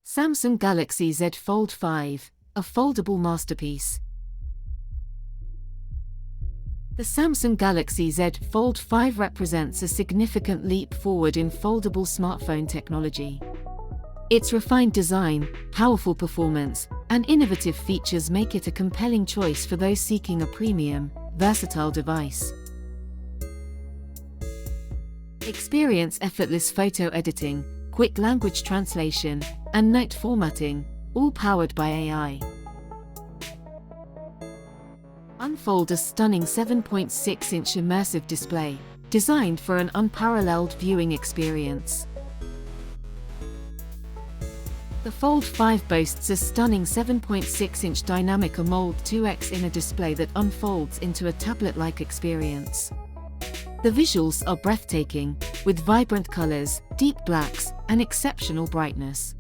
Samsung Galaxy Z Fold 5, a foldable masterpiece. The Samsung Galaxy Z Fold 5 represents a significant leap forward in foldable smartphone technology. Its refined design, powerful performance, and innovative features make it a compelling choice for those seeking a premium, versatile device. Experience effortless photo editing, quick language translation, and note formatting, all powered by AI. Unfold a stunning 7.6-inch immersive display, designed for an unparalleled viewing experience. The Fold 5 boasts a stunning 7.6-inch dynamic AMOLED 2X inner display that unfolds into a tablet-like experience. The visuals are breathtaking, with vibrant colors, deep blacks, and exceptional brightness.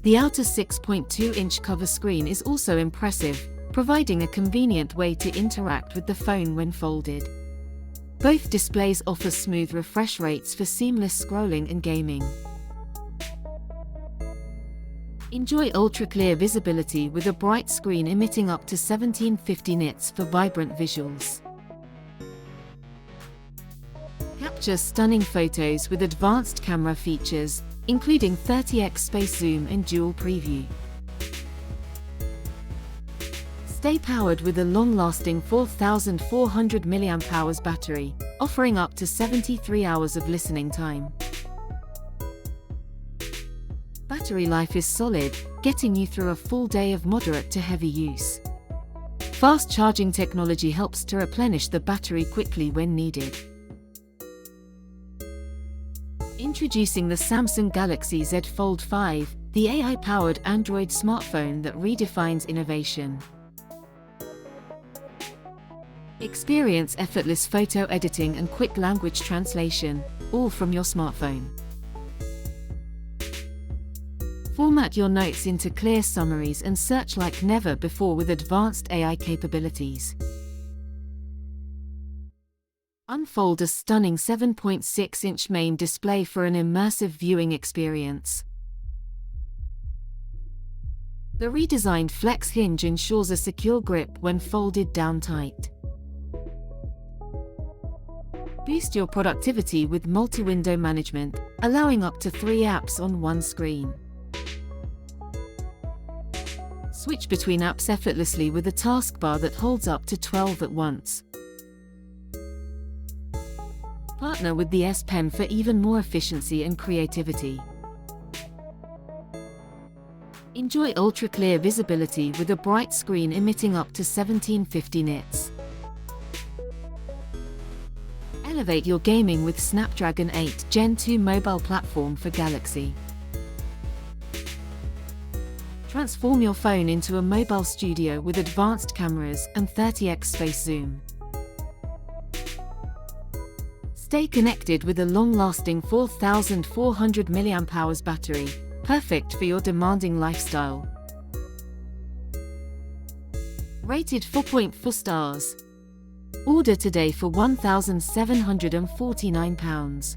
The outer 6.2-inch cover screen is also impressive, providing a convenient way to interact with the phone when folded. Both displays offer smooth refresh rates for seamless scrolling and gaming. Enjoy ultra-clear visibility with a bright screen emitting up to 1750 nits for vibrant visuals. Capture stunning photos with advanced camera features, including 30x space zoom and dual preview. Stay powered with a long-lasting 4,400 mAh battery, offering up to 73 hours of listening time. Battery life is solid, getting you through a full day of moderate to heavy use. Fast charging technology helps to replenish the battery quickly when needed. Introducing the Samsung Galaxy Z Fold 5, the AI-powered Android smartphone that redefines innovation. Experience effortless photo editing and quick language translation, all from your smartphone. Format your notes into clear summaries and search like never before with advanced AI capabilities. Unfold a stunning 7.6-inch main display for an immersive viewing experience. The redesigned flex hinge ensures a secure grip when folded down tight. Boost your productivity with multi-window management, allowing up to 3 apps on one screen. Switch between apps effortlessly with a taskbar that holds up to 12 at once. Partner with the S Pen for even more efficiency and creativity. Enjoy ultra-clear visibility with a bright screen emitting up to 1750 nits. Elevate your gaming with Snapdragon 8 Gen 2 mobile platform for Galaxy. Transform your phone into a mobile studio with advanced cameras and 30x space zoom. Stay connected with a long-lasting 4,400 mAh battery, perfect for your demanding lifestyle. Rated 4.4 stars. Order today for £1,749.